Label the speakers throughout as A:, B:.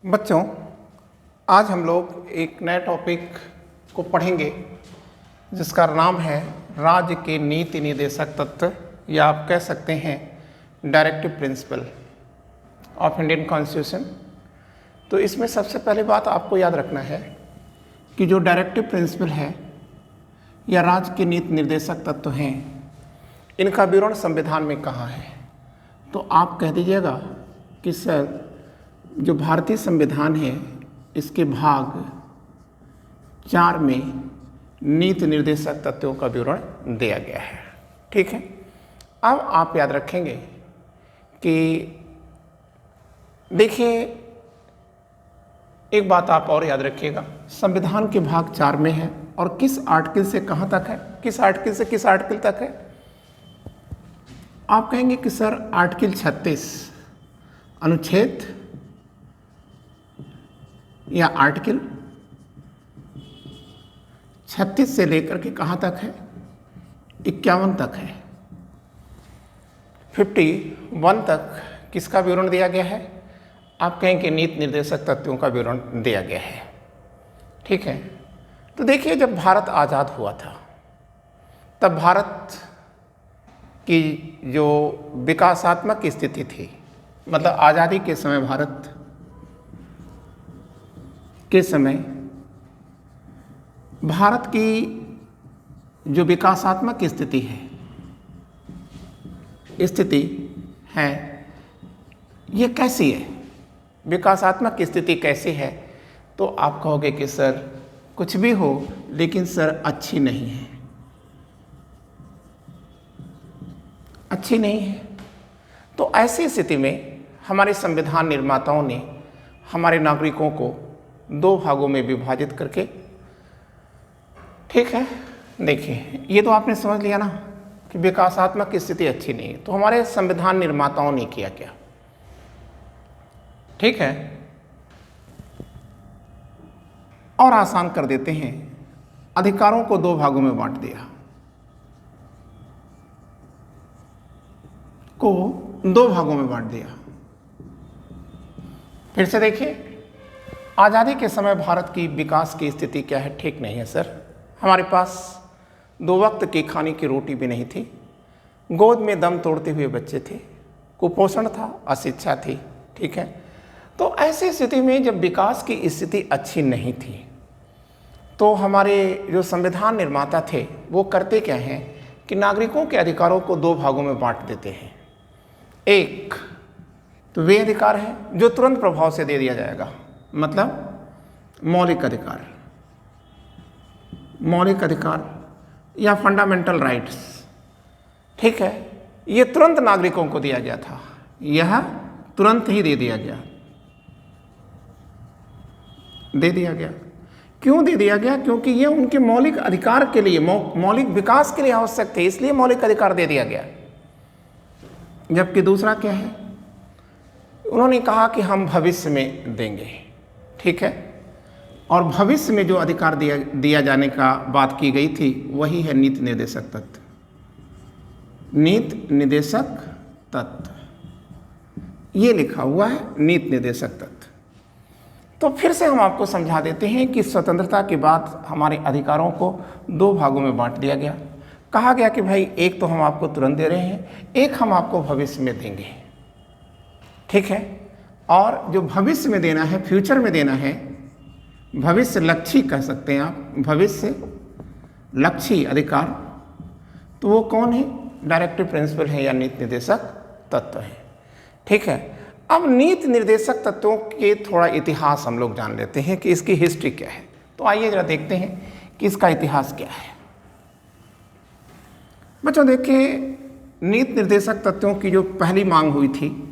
A: बच्चों, आज हम लोग एक नए टॉपिक को पढ़ेंगे जिसका नाम है राज्य के नीति निर्देशक तत्व, या आप कह सकते हैं directive principle of Indian constitution. तो इसमें सबसे पहली बात आपको याद रखना है कि जो डायरेक्टिव प्रिंसिपल है या राज्य के नीति निर्देशक तत्व हैं, इनका विवरण संविधान में कहाँ है। तो आप कह दीजिएगा कि सर, जो भारतीय संविधान है इसके भाग 4 में नीति निर्देशक तत्वों का विवरण दिया गया है। ठीक है, अब आप याद रखेंगे कि देखिए, एक बात आप और याद रखिएगा, संविधान के भाग 4 में है और किस आर्टिकल से कहाँ तक है, किस आर्टिकल से किस आर्टिकल तक है। आप कहेंगे कि सर आर्टिकल 36 अनुच्छेद या आर्टिकल 36 से लेकर के कहाँ तक है, 51 तक है, 51 तक किसका विवरण दिया गया है। आप कहेंगे नीति निर्देशक तत्वों का विवरण दिया गया है। ठीक है, तो देखिए, जब भारत आज़ाद हुआ था तब भारत की जो विकासात्मक स्थिति थी, मतलब आज़ादी के समय भारत के समय भारत की जो विकासात्मक स्थिति है ये कैसी है, विकासात्मक स्थिति कैसी है। तो आप कहोगे कि सर कुछ भी हो लेकिन सर अच्छी नहीं है, अच्छी नहीं है। तो ऐसी स्थिति में हमारे संविधान निर्माताओं ने हमारे नागरिकों को 2 भागों में विभाजित करके, ठीक है, देखिए ये तो आपने समझ लिया ना कि विकासात्मक स्थिति अच्छी नहीं है। तो हमारे संविधान निर्माताओं ने किया क्या, ठीक है, और आसान कर देते हैं, अधिकारों को 2 भागों में बांट दिया, को 2 भागों में बांट दिया। फिर से देखिए, आज़ादी के समय भारत की विकास की स्थिति क्या है, ठीक नहीं है सर। हमारे पास 2 वक्त की खाने की रोटी भी नहीं थी, गोद में दम तोड़ते हुए बच्चे थे, कुपोषण था, अशिक्षा थी। ठीक है, तो ऐसी स्थिति में जब विकास की स्थिति अच्छी नहीं थी तो हमारे जो संविधान निर्माता थे वो करते क्या हैं कि नागरिकों के अधिकारों को 2 भागों में बांट देते हैं। एक तो वे अधिकार हैं जो तुरंत प्रभाव से दे दिया जाएगा, मतलब मौलिक अधिकार, मौलिक अधिकार या फंडामेंटल राइट्स। ठीक है, ये तुरंत नागरिकों को दिया गया था, यह तुरंत ही दे दिया गया, क्यों दे दिया गया, क्योंकि ये उनके मौलिक अधिकार के लिए, मौलिक विकास के लिए आवश्यक थे, इसलिए मौलिक अधिकार दे दिया गया। जबकि दूसरा क्या है, उन्होंने कहा कि हम भविष्य में देंगे। ठीक है, और भविष्य में जो अधिकार दिया जाने का बात की गई थी वही है नीति निर्देशक तत्व, नीति निर्देशक तत्व, ये लिखा हुआ है नीति निर्देशक तत्व। तो फिर से हम आपको समझा देते हैं कि स्वतंत्रता के बाद हमारे अधिकारों को 2 भागों में बांट दिया गया। कहा गया कि भाई एक तो हम आपको तुरंत दे रहे हैं, एक हम आपको भविष्य में देंगे। ठीक है, और जो भविष्य में देना है, फ्यूचर में देना है, भविष्य लक्ष्य कह सकते हैं आप, भविष्य लक्ष्य अधिकार, तो वो कौन है, डायरेक्टिव प्रिंसिपल है या नीति निर्देशक तत्व है। ठीक है, अब नीति निर्देशक तत्वों के थोड़ा इतिहास हम लोग जान लेते हैं कि इसकी हिस्ट्री क्या है। तो आइए जरा देखते हैं कि इसका इतिहास क्या है। बच्चों देखिए, नीति निर्देशक तत्वों की जो पहली मांग हुई थी,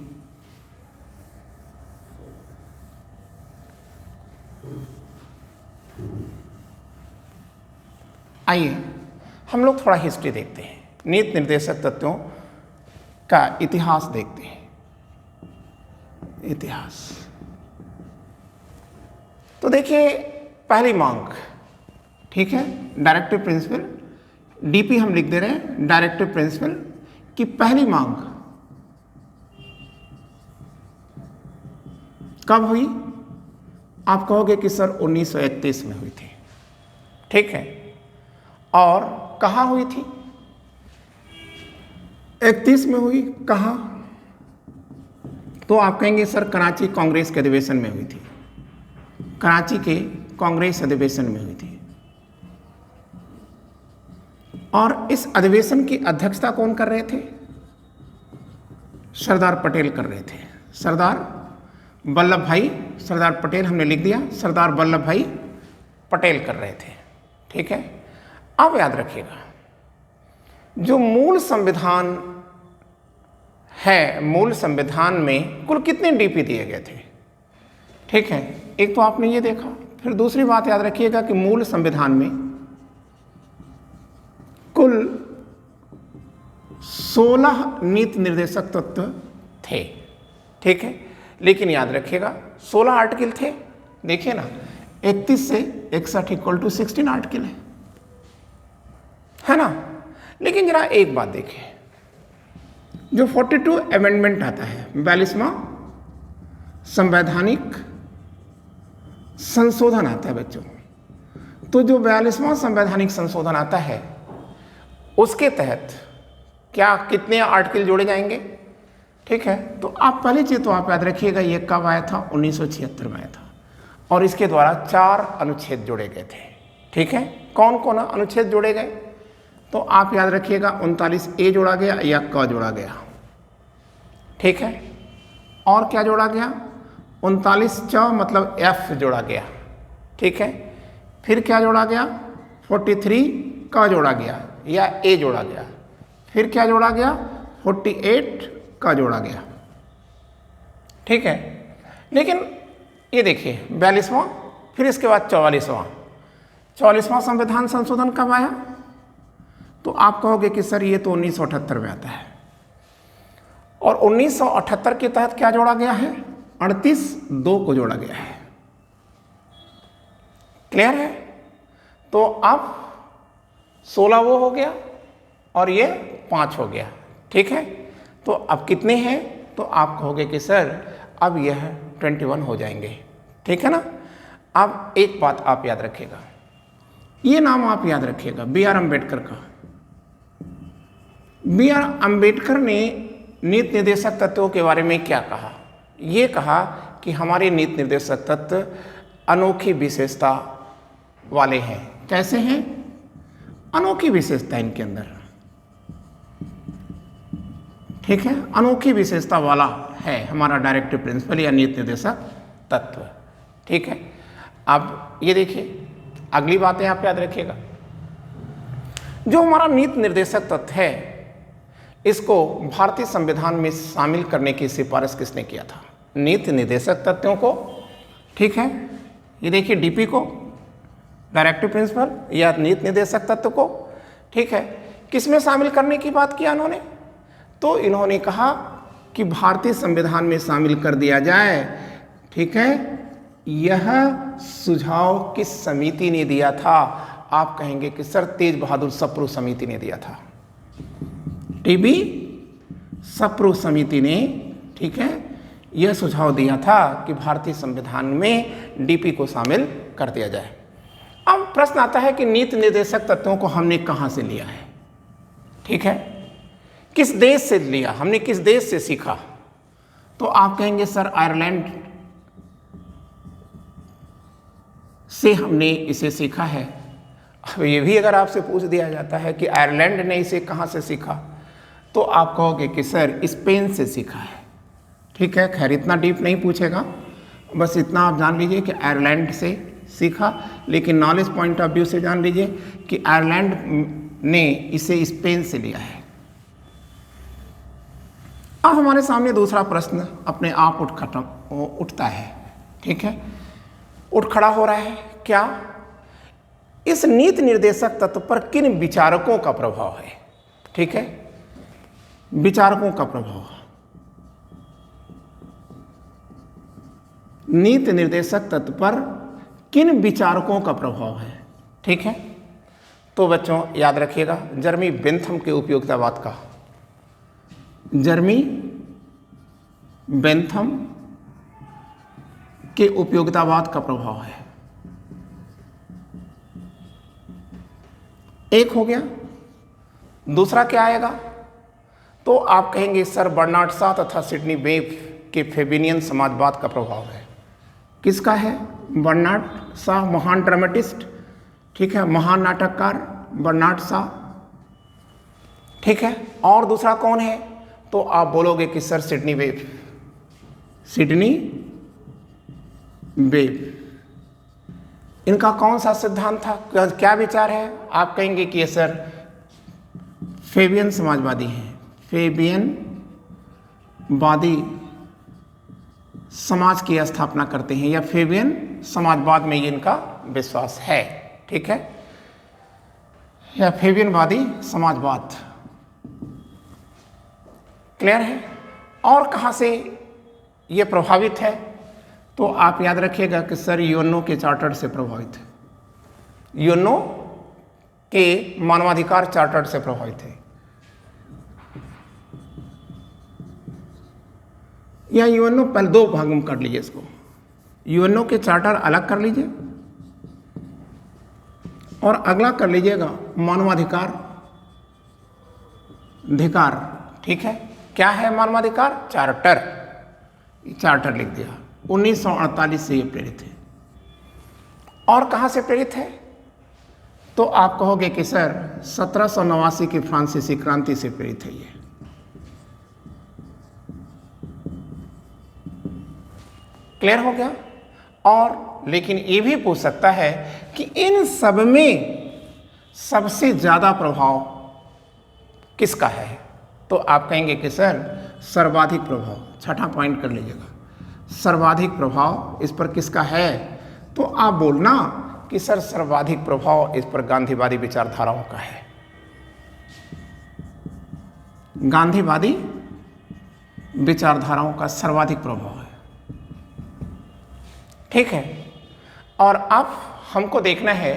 A: आइए हम लोग थोड़ा हिस्ट्री देखते हैं, नीति निर्देशक तत्वों का इतिहास देखते हैं। इतिहास तो देखिए, पहली मांग, ठीक है, डायरेक्टिव प्रिंसिपल, डीपी हम लिख दे रहे हैं, डायरेक्टिव प्रिंसिपल की पहली मांग कब हुई? आप कहोगे कि सर 1931 में हुई थी, ठीक है। और कहाँ हुई थी? 31 में हुई, कहाँ? तो आप कहेंगे सर कराची कांग्रेस के अधिवेशन में हुई थी, कराची के कांग्रेस अधिवेशन में हुई थी। और इस अधिवेशन की अध्यक्षता कौन कर रहे थे? सरदार पटेल कर रहे थे, सरदार वल्लभ भाई, सरदार पटेल हमने लिख दिया, सरदार वल्लभ भाई पटेल कर रहे थे, ठीक है। अब याद रखिएगा, जो मूल संविधान है, मूल संविधान में कुल कितने डीपी दिए गए थे, ठीक है। एक तो आपने ये देखा, फिर दूसरी बात याद रखिएगा कि मूल संविधान में कुल 16 नीति निर्देशक तत्व थे, ठीक है। लेकिन याद रखिएगा 16 आर्टिकल थे, देखिए ना, 31 से 61 इक्वल टू 16 आर्टिकल है ना। लेकिन जरा एक बात देखिए, जो 42 अमेंडमेंट आता है, 42वां संवैधानिक संशोधन आता है बच्चों, तो जो 42वां संवैधानिक संशोधन आता है उसके तहत क्या कितने आर्टिकल जोड़े जाएंगे, ठीक है। तो आप पहली चीज तो आप याद रखिएगा, ये कब आया था? 1976 में आया था, और इसके द्वारा 4 अनुच्छेद जोड़े गए थे, ठीक है। कौन कौन अनुच्छेद जोड़े गए? तो आप याद रखिएगा 39A जोड़ा गया या क जोड़ा गया, ठीक है। और क्या जोड़ा गया? 39 मतलब F जोड़ा गया, ठीक है। फिर क्या जोड़ा गया? 43 का जोड़ा गया या A जोड़ा गया। फिर क्या जोड़ा गया? 48 का जोड़ा गया, ठीक है। लेकिन ये देखिए 42वां, फिर इसके बाद 44वां संविधान संशोधन कब आया? तो आप कहोगे कि सर ये तो 1978 में आता है, और 1978 के तहत क्या जोड़ा गया है? 38(2) को जोड़ा गया है, क्लियर है। तो अब 16 वो हो गया और ये 5 हो गया, ठीक है। तो अब कितने हैं? तो आप कहोगे कि सर अब यह 21 हो जाएंगे, ठीक है ना। अब एक बात आप याद रखिएगा, ये नाम आप याद रखिएगा, B.R. अम्बेडकर का। B.R. अम्बेडकर ने नीति निर्देशक तत्वों के बारे में क्या कहा? ये कहा कि हमारे नीति निर्देशक तत्व अनोखी विशेषता वाले हैं। कैसे हैं? अनोखी विशेषता इनके अंदर, ठीक है। अनोखी विशेषता वाला है हमारा डायरेक्टिव प्रिंसिपल या नीति निर्देशक तत्व, ठीक है। अब ये देखिए, अगली बातें आप याद रखिएगा, जो हमारा नीति निर्देशक तत्व है इसको भारतीय संविधान में शामिल करने की सिफारिश किसने किया था? नीति निर्देशक तत्वों को, ठीक है। ये देखिए डीपी को, डायरेक्टिव प्रिंसिपल या नीति निर्देशक तत्व को, ठीक है, किसमें शामिल करने की बात किया इन्होंने? तो इन्होंने कहा कि भारतीय संविधान में शामिल कर दिया जाए, ठीक है। यह सुझाव किस समिति ने दिया था? आप कहेंगे कि सर तेज बहादुर सप्रू समिति ने दिया था, टीबी सप्रू समिति ने, ठीक है, यह सुझाव दिया था कि भारतीय संविधान में डीपी को शामिल कर दिया जाए। अब प्रश्न आता है कि नीति निर्देशक तत्वों को हमने कहाँ से लिया है, ठीक है, किस देश से लिया, हमने किस देश से सीखा? तो आप कहेंगे सर आयरलैंड से हमने इसे सीखा है। अब ये भी अगर आपसे पूछ दिया जाता है कि आयरलैंड ने इसे कहाँ से सीखा, तो आप कहोगे कि सर स्पेन से सीखा है, ठीक है। खैर इतना डीप नहीं पूछेगा, बस इतना आप जान लीजिए कि आयरलैंड से सीखा, लेकिन नॉलेज पॉइंट ऑफ व्यू से जान लीजिए कि आयरलैंड ने इसे स्पेन से लिया है। अब हमारे सामने दूसरा प्रश्न अपने आप उठता है, ठीक है, उठ खड़ा हो रहा है। क्या? इस नीति निर्देशक तत्व पर किन विचारकों का प्रभाव है, ठीक है, विचारकों का प्रभाव, नीति निर्देशक तत्व पर किन विचारकों का प्रभाव है, ठीक है। तो बच्चों याद रखिएगा जर्मी बेंथम के उपयोगितावाद का, जर्मी बेंथम के उपयोगितावाद का प्रभाव है। एक हो गया। दूसरा क्या आएगा? तो आप कहेंगे सर बर्नार्ड शॉ तथा सिडनी वेब के फेबिनियन समाजवाद का प्रभाव है। किसका है? बर्नार्ड शॉ, महान ड्रामेटिस्ट, ठीक है, महान नाटककार बर्नार्ड शॉ, ठीक है। और दूसरा कौन है? तो आप बोलोगे कि sir Sydney web, Sydney web. इनका कौन सा सिद्धांत था, क्या विचार है? आप कहेंगे कि ये सर फेबियन समाजवादी हैं, फेबियन वादी समाज की स्थापना करते हैं, या फेबियन समाजवाद में ये इनका विश्वास है, ठीक है, या फेबियन वादी समाजवाद। क्लियर है? और कहाँ से ये प्रभावित है? तो आप याद रखिएगा कि सर यूएनओ के चार्टर से प्रभावित है, यूएनओ के मानवाधिकार चार्टर से प्रभावित है, या यूएनओ पहले दो भाग में कर लीजिए इसको। यूएनओ के चार्टर अलग कर लीजिए और अगला कर लीजिएगा मानवाधिकार अधिकार, ठीक है। क्या है मानवाधिकार? चार्टर, चार्टर लिख दिया। 1948 से ये प्रेरित है। और कहाँ से प्रेरित है? तो आप कहोगे कि सर 1789 की फ्रांसीसी क्रांति से प्रेरित है ये। क्लियर हो गया? और लेकिन ये भी पूछ सकता है कि इन सब में सबसे ज़्यादा प्रभाव किसका है? तो आप कहेंगे कि सर सर्वाधिक प्रभाव, छठा पॉइंट कर लीजिएगा, सर्वाधिक प्रभाव इस पर किसका है? तो आप बोलना कि सर सर्वाधिक प्रभाव इस पर गांधीवादी विचारधाराओं का है, गांधीवादी विचारधाराओं का सर्वाधिक प्रभाव है, ठीक है। और अब हमको देखना है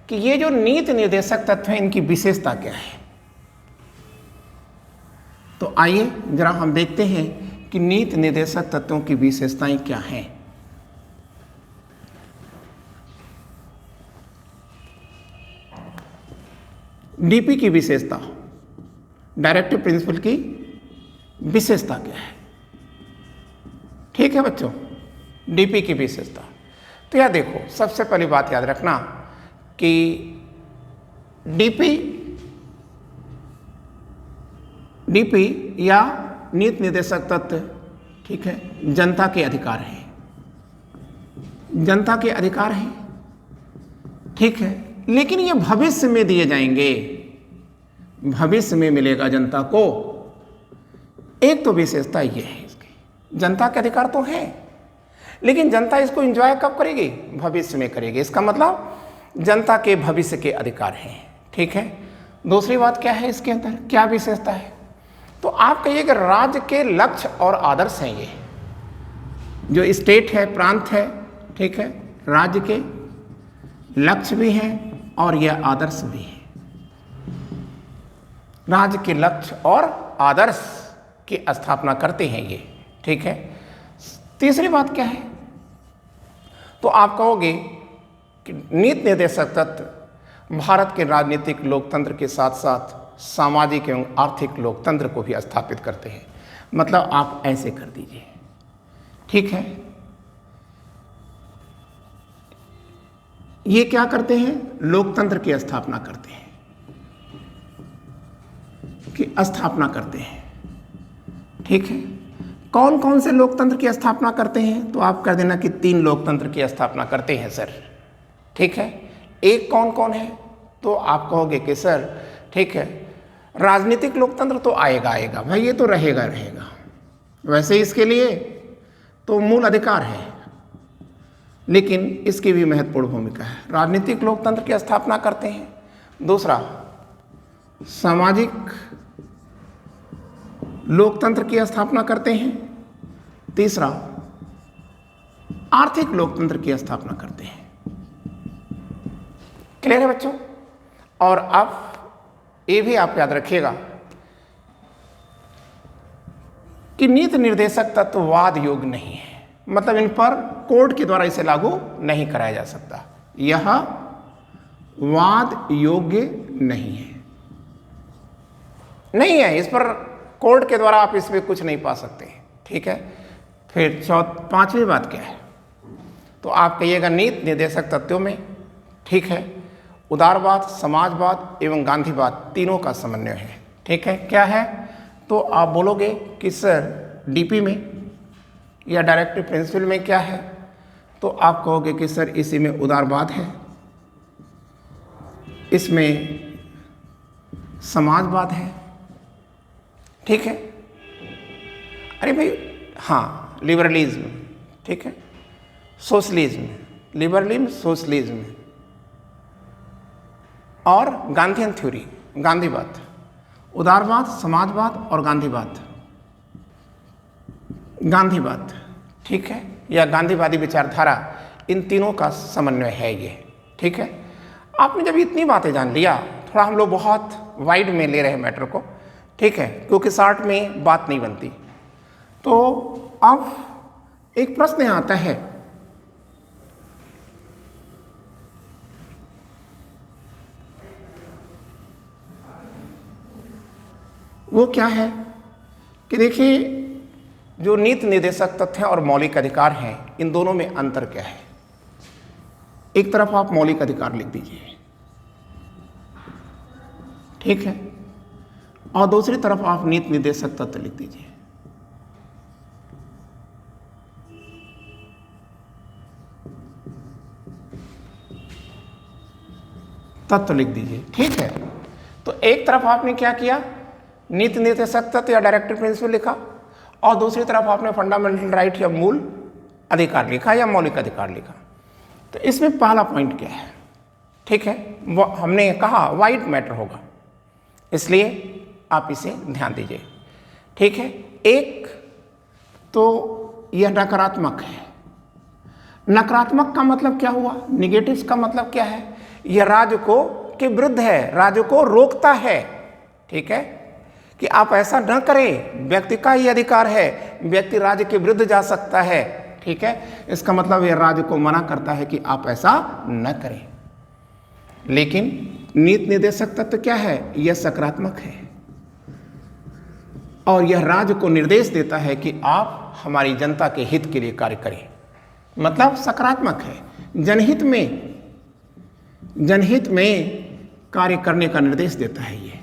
A: कि ये जो नीति निर्देशक तत्व हैं इनकी विशेषता क्या है। तो आइए जरा हम देखते हैं कि नीति निर्देशक तत्वों की विशेषताएं क्या हैं। डीपी की विशेषता, डायरेक्टिव प्रिंसिपल की विशेषता क्या है? ठीक है बच्चों, डीपी की विशेषता। तो यह देखो, सबसे पहली बात याद रखना कि डीपी या नीति निर्देशक तत्व, ठीक है, जनता के अधिकार हैं, जनता के अधिकार हैं, ठीक है। लेकिन ये भविष्य में दिए जाएंगे, भविष्य में मिलेगा जनता को। एक तो विशेषता ये है इसकी, जनता के अधिकार तो है, लेकिन जनता इसको एंजॉय कब करेगी? भविष्य में करेगी। इसका मतलब जनता के भविष्य के अधिकार हैं, ठीक है। दूसरी बात क्या है इसके अंदर, क्या विशेषता है? तो आप कहिए कि राज्य के लक्ष्य और आदर्श हैं, ये जो स्टेट है, प्रांत है, ठीक है, राज्य के लक्ष्य भी हैं और यह आदर्श भी है। राज्य के लक्ष्य और आदर्श की स्थापना करते हैं ये, ठीक है। तीसरी बात क्या है? तो आप कहोगे कि नीति निर्देशक तत्व भारत के राजनीतिक लोकतंत्र के साथ साथ सामाजिक एवं आर्थिक लोकतंत्र को भी स्थापित करते हैं। मतलब आप ऐसे कर दीजिए, ठीक है। ये क्या करते हैं? लोकतंत्र की स्थापना करते हैं, की स्थापना करते हैं, ठीक है। कौन कौन से लोकतंत्र की स्थापना करते हैं? तो आप कर देना कि 3 लोकतंत्र की स्थापना करते हैं सर, ठीक है। एक कौन कौन है? तो आप कहोगे कि सर, ठीक है, राजनीतिक लोकतंत्र तो आएगा भाई, ये तो रहेगा। वैसे इसके लिए तो मूल अधिकार है, लेकिन इसकी भी महत्वपूर्ण भूमिका है। राजनीतिक लोकतंत्र की स्थापना करते हैं। दूसरा, सामाजिक लोकतंत्र की स्थापना करते हैं। तीसरा, आर्थिक लोकतंत्र की स्थापना करते हैं। क्लियर है बच्चों? और अब ये भी आप याद रखिएगा कि नीति निर्देशक तत्ववाद योग्य नहीं है, मतलब इन पर कोर्ट के द्वारा इसे लागू नहीं कराया जा सकता। यह वाद योग्य नहीं है, नहीं है, इस पर कोर्ट के द्वारा आप इसमें कुछ नहीं पा सकते। ठीक है, फिर पांचवी बात क्या है, तो आप कहिएगा नीति निर्देशक तत्वों में, ठीक है, उदारवाद, समाजवाद एवं गांधीवाद तीनों का समन्वय है। ठीक है, क्या है, तो आप बोलोगे कि सर डीपी में या डायरेक्टिव प्रिंसिपल में क्या है, तो आप कहोगे कि सर इसी में उदारवाद है, इसमें समाजवाद है। ठीक है, अरे भाई हाँ, लिबरलिज्म, ठीक है, सोशलिज्म, लिबरलिज्म, सोशलिज्म और गांधीयन थ्योरी, गांधीवाद, उदारवाद, समाजवाद और गांधीवाद, गांधीवाद, ठीक है, या गांधीवादी विचारधारा, इन तीनों का समन्वय है ये। ठीक है, आपने जब इतनी बातें जान लिया, थोड़ा हम लोग बहुत वाइड में ले रहे हैं मैटर को, ठीक है, क्योंकि शॉर्ट में बात नहीं बनती। तो अब एक प्रश्न आता है, वो क्या है कि देखिए जो नीति निर्देशक तथ्य और मौलिक अधिकार हैं, इन दोनों में अंतर क्या है। एक तरफ आप मौलिक अधिकार लिख दीजिए, ठीक है, और दूसरी तरफ आप नीति निर्देशक तत्व लिख दीजिए। तत्व लिख दीजिए, ठीक है। तो एक तरफ आपने क्या किया, नीति निर्देशक तत्व या डायरेक्टिव प्रिंसिपल लिखा, और दूसरी तरफ आपने फंडामेंटल राइट या मूल अधिकार लिखा या मौलिक अधिकार लिखा। तो इसमें पहला पॉइंट क्या है, ठीक है, वो हमने कहा वाइड मैटर होगा, इसलिए आप इसे ध्यान दीजिए। ठीक है, एक तो यह नकारात्मक है। नकारात्मक का मतलब क्या हुआ, निगेटिव का मतलब क्या है, यह राज्य को के विरुद्ध है, राज्य को रोकता है। ठीक है, कि आप ऐसा न करें, व्यक्ति का ही अधिकार है, व्यक्ति राज्य के विरुद्ध जा सकता है। ठीक है, इसका मतलब यह राज्य को मना करता है कि आप ऐसा न करें। लेकिन नीति निर्देशक तत्व क्या है, यह सकारात्मक है और यह राज्य को निर्देश देता है कि आप हमारी जनता के हित के लिए कार्य करें, मतलब सकारात्मक है। जनहित में कार्य करने का निर्देश देता है, ये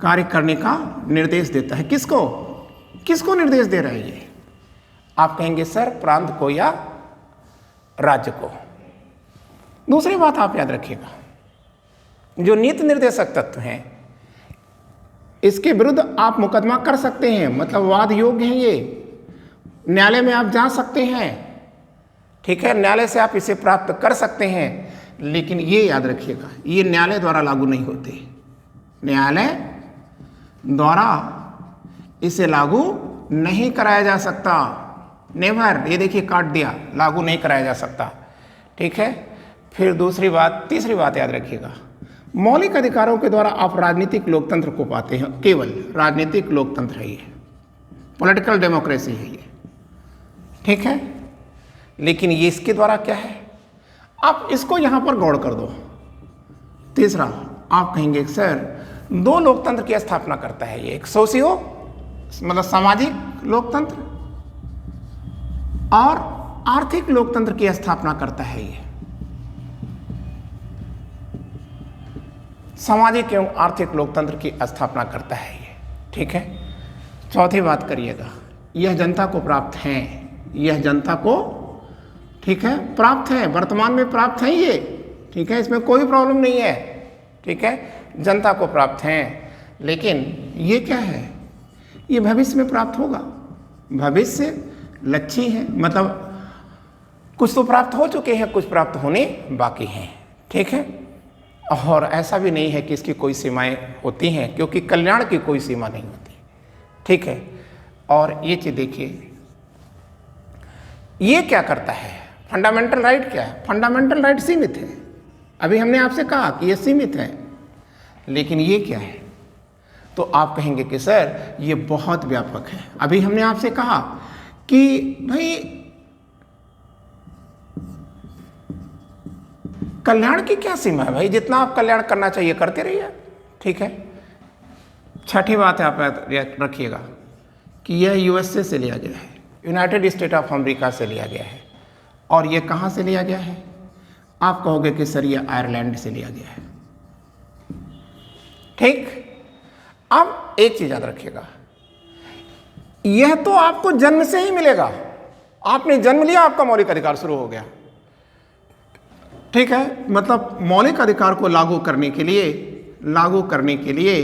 A: कार्य करने का निर्देश देता है। किसको निर्देश दे रहा है ये, आप कहेंगे सर प्रांत को या राज्य को। दूसरी बात आप याद रखिएगा, जो नीति निर्देशक तत्व हैं, इसके विरुद्ध आप मुकदमा कर सकते हैं, मतलब वाद योग्य है ये, न्यायालय में आप जा सकते हैं। ठीक है, न्यायालय से आप इसे प्राप्त कर सकते हैं, लेकिन ये याद रखिएगा, ये न्यायालय द्वारा लागू नहीं होते। न्यायालय द्वारा इसे लागू नहीं कराया जा सकता, नेवर। ये देखिए काट दिया, लागू नहीं कराया जा सकता। ठीक है, फिर तीसरी बात याद रखिएगा, मौलिक अधिकारों के द्वारा आप राजनीतिक लोकतंत्र को पाते हैं, केवल राजनीतिक लोकतंत्र है ये, पॉलिटिकल डेमोक्रेसी है ये। ठीक है, लेकिन ये इसके द्वारा क्या है, आप इसको यहां पर गौर कर दो। तीसरा आप कहेंगे सर दो लोकतंत्र की स्थापना करता है ये, एक सोशियो मतलब सामाजिक लोकतंत्र और आर्थिक लोकतंत्र की स्थापना करता है ये, सामाजिक एवं आर्थिक लोकतंत्र की स्थापना करता है ये। ठीक है, चौथी बात करिएगा, यह जनता को प्राप्त है, यह जनता को, ठीक है, प्राप्त है, वर्तमान में प्राप्त है ये। ठीक है, इसमें कोई प्रॉब्लम नहीं है। ठीक है, जनता को प्राप्त हैं, लेकिन ये क्या है, ये भविष्य में प्राप्त होगा। भविष्य लक्ष्य है, मतलब कुछ तो प्राप्त हो चुके हैं, कुछ प्राप्त होने बाकी हैं। ठीक है, और ऐसा भी नहीं है कि इसकी कोई सीमाएं होती हैं, क्योंकि कल्याण की कोई सीमा नहीं होती। ठीक है, और ये चीज़ देखिए, ये क्या करता है, फंडामेंटल राइट क्या है, फंडामेंटल राइट सीमित है। अभी हमने आपसे कहा कि ये सीमित है, लेकिन ये क्या है, तो आप कहेंगे कि सर ये बहुत व्यापक है। अभी हमने आपसे कहा कि भाई कल्याण की क्या सीमा है भाई, जितना आप कल्याण करना चाहिए करते रहिए, ठीक है। छठी बात है, आप रखिएगा कि यह यूएसए से लिया गया है, यूनाइटेड स्टेट ऑफ अमेरिका से लिया गया है। और ये कहाँ से लिया गया है? आप कहोगे कि सर ये आयरलैंड से लिया गया है, ठीक। अब एक चीज याद रखिएगा, यह तो आपको जन्म से ही मिलेगा, आपने जन्म लिया आपका मौलिक अधिकार शुरू हो गया, ठीक है। मतलब मौलिक अधिकार को लागू करने के लिए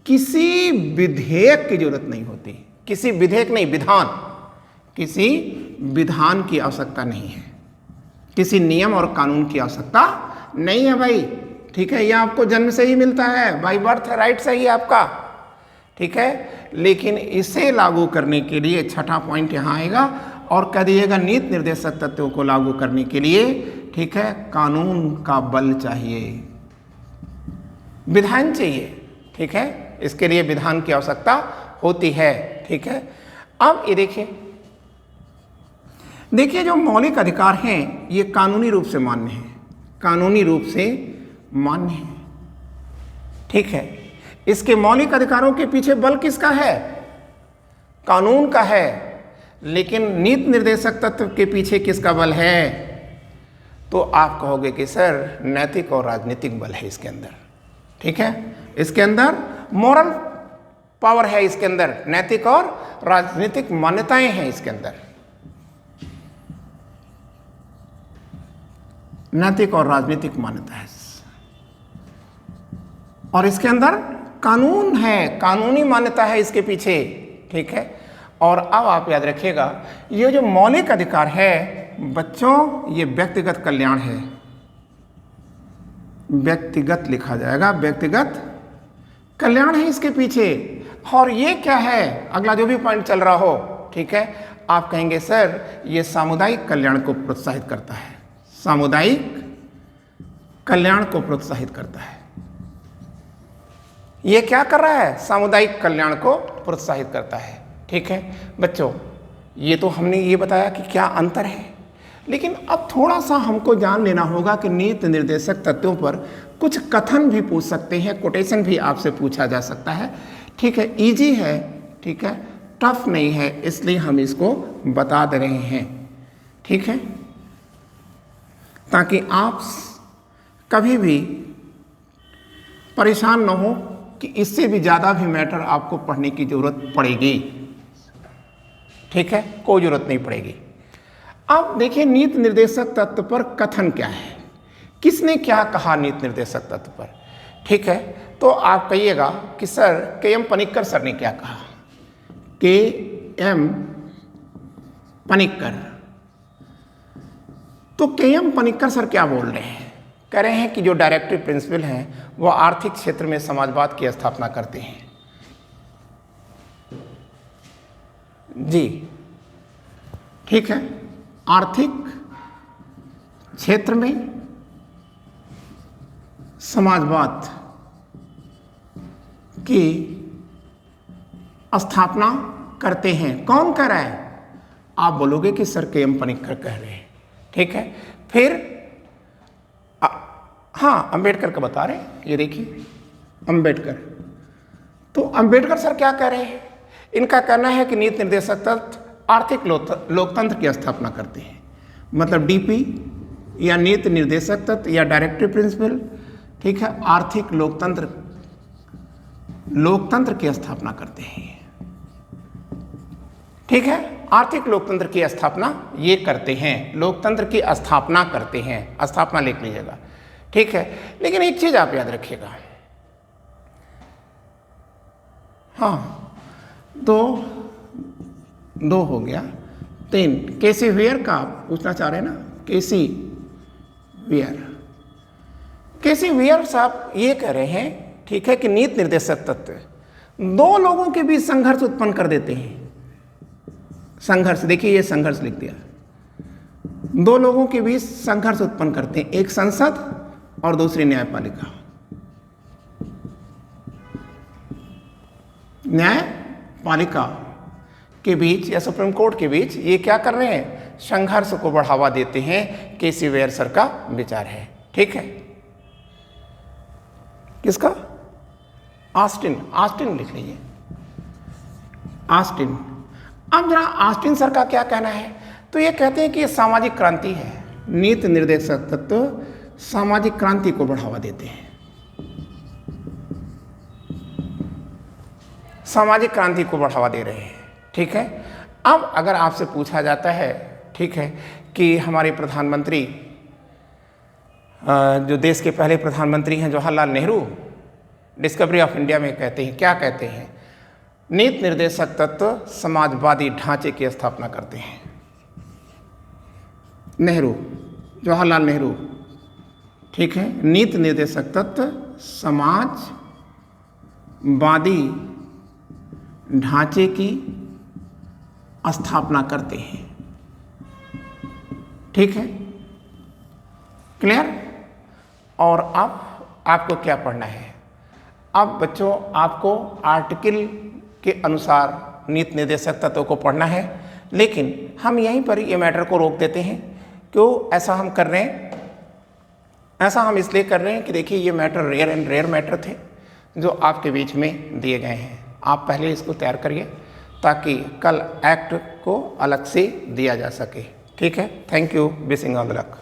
A: किसी विधेयक की जरूरत नहीं होती, किसी विधेयक नहीं, विधान, किसी विधान की आवश्यकता नहीं है, किसी नियम और कानून की आवश्यकता नहीं है भाई, ठीक है। यह आपको जन्म से ही मिलता है, बाय बर्थ राइट से ही आपका, ठीक है। लेकिन इसे लागू करने के लिए छठा पॉइंट यहाँ आएगा और कह दीजिएगा नीति निर्देशक तत्वों को लागू करने के लिए, ठीक है, कानून का बल चाहिए, विधान चाहिए, ठीक है। इसके लिए विधान की आवश्यकता होती है, ठीक है। अब ये देखिए जो मौलिक अधिकार हैं ये कानूनी रूप से मान्य हैं, कानूनी रूप से मान्य है, ठीक है। इसके मौलिक अधिकारों के पीछे बल किसका है? कानून का है। लेकिन नीति निर्देशक तत्व के पीछे किसका बल है? तो आप कहोगे कि सर नैतिक और राजनीतिक बल है इसके अंदर, ठीक है। इसके अंदर मॉरल पावर है, इसके अंदर नैतिक और राजनीतिक मान्यताएं हैं, इसके अंदर नैतिक और राजनीतिक मान्यता है, और इसके अंदर कानून है, कानूनी मान्यता है इसके पीछे, ठीक है। और अब आप याद रखिएगा ये जो मौलिक अधिकार है बच्चों, ये व्यक्तिगत कल्याण है, व्यक्तिगत लिखा जाएगा, व्यक्तिगत कल्याण है इसके पीछे। और ये क्या है, अगला जो भी पॉइंट चल रहा हो, ठीक है, आप कहेंगे सर ये सामुदायिक कल्याण को प्रोत्साहित करता है, सामुदायिक कल्याण को प्रोत्साहित करता है। ये क्या कर रहा है? सामुदायिक कल्याण को प्रोत्साहित करता है, ठीक है। बच्चों ये तो हमने ये बताया कि क्या अंतर है, लेकिन अब थोड़ा सा हमको जान लेना होगा कि नीति निर्देशक तत्वों पर कुछ कथन भी पूछ सकते हैं, कोटेशन भी आपसे पूछा जा सकता है, ठीक है। इजी है, ठीक है, टफ नहीं है, इसलिए हम इसको बता दे रहे हैं, ठीक है, ताकि आप कभी भी परेशान न हो कि इससे भी ज़्यादा भी मैटर आपको पढ़ने की ज़रूरत पड़ेगी, ठीक है, कोई ज़रूरत नहीं पड़ेगी। अब देखिए नीति निर्देशक तत्व पर कथन क्या है, किसने क्या कहा नीति निर्देशक तत्व पर, ठीक है। तो आप कहिएगा कि सर के.एम. पनिक्कर सर ने क्या कहा। के.एम. पनिक्कर, तो के.एम. पनिक्कर सर क्या बोल रहे हैं? कह रहे हैं कि जो डायरेक्टिव प्रिंसिपल हैं वो आर्थिक क्षेत्र में समाजवाद की स्थापना करते हैं। जी ठीक है, आर्थिक क्षेत्र में समाजवाद की स्थापना करते हैं। कौन कह रहा है? आप बोलोगे कि सर के.एम. पनिक्कर कह रहे हैं, ठीक है। फिर हाँ अंबेडकर का बता रहे हैं, ये देखिए अंबेडकर। तो अंबेडकर सर क्या कह रहे हैं? इनका कहना है कि नीति निर्देशक तत्व आर्थिक लोकतंत्र की स्थापना करते हैं, मतलब डीपी या नीति निर्देशक तत्व या डायरेक्टिव प्रिंसिपल, ठीक है, आर्थिक लोकतंत्र की स्थापना करते हैं, ठीक है, आर्थिक लोकतंत्र की स्थापना ये करते हैं, लोकतंत्र की स्थापना करते हैं, स्थापना लिख लीजिएगा, ठीक है। लेकिन एक चीज आप याद रखिएगा, हाँ दो हो गया, 3 केसी वेयर का आप पूछना चाह रहे हैं ना, केसी वेयर साहब ये कह रहे हैं, ठीक है, कि नीति निर्देशक तत्व 2 लोगों के बीच संघर्ष उत्पन्न कर देते हैं। संघर्ष, देखिए ये संघर्ष लिख दिया, 2 लोगों के बीच संघर्ष उत्पन्न करते हैं, एक संसद और दूसरी न्यायपालिका। न्यायपालिका के बीच या सुप्रीम कोर्ट के बीच ये क्या कर रहे हैं? संघर्ष को बढ़ावा देते हैं। केसी वेयर सर का विचार है, ठीक है, किसका? ऑस्टिन लिख लीजिए, ऑस्टिन। अब जरा ऑस्टिन सर का क्या कहना है? तो ये कहते हैं कि ये सामाजिक क्रांति है, नीति निर्देशक तत्व सामाजिक क्रांति को बढ़ावा देते हैं, सामाजिक क्रांति को बढ़ावा दे रहे हैं। ठीक है, अब अगर आपसे पूछा जाता है, ठीक है, कि हमारे प्रधानमंत्री जो देश के पहले प्रधानमंत्री हैं Jawaharlal Nehru, discovery of India में कहते हैं, क्या कहते हैं? नीति निर्देशक तत्व समाजवादी ढांचे की स्थापना करते हैं। नेहरू, जवाहरलाल नेहरू, ठीक है, नीति निर्देशक तत्व समाजवादी ढांचे की स्थापना करते हैं। ठीक है, क्लियर? और अब आपको क्या पढ़ना है? अब बच्चों आपको आर्टिकल के अनुसार नीति निर्देशक तत्वों को पढ़ना है, लेकिन हम यहीं पर ये मैटर को रोक देते हैं। क्यों ऐसा हम कर रहे हैं? ऐसा हम इसलिए कर रहे हैं कि देखिए ये मैटर रेयर मैटर थे जो आपके बीच में दिए गए हैं। आप पहले इसको तैयार करिए ताकि कल एक्ट को अलग से दिया जा सके। ठीक है, thank you, wishing all the luck.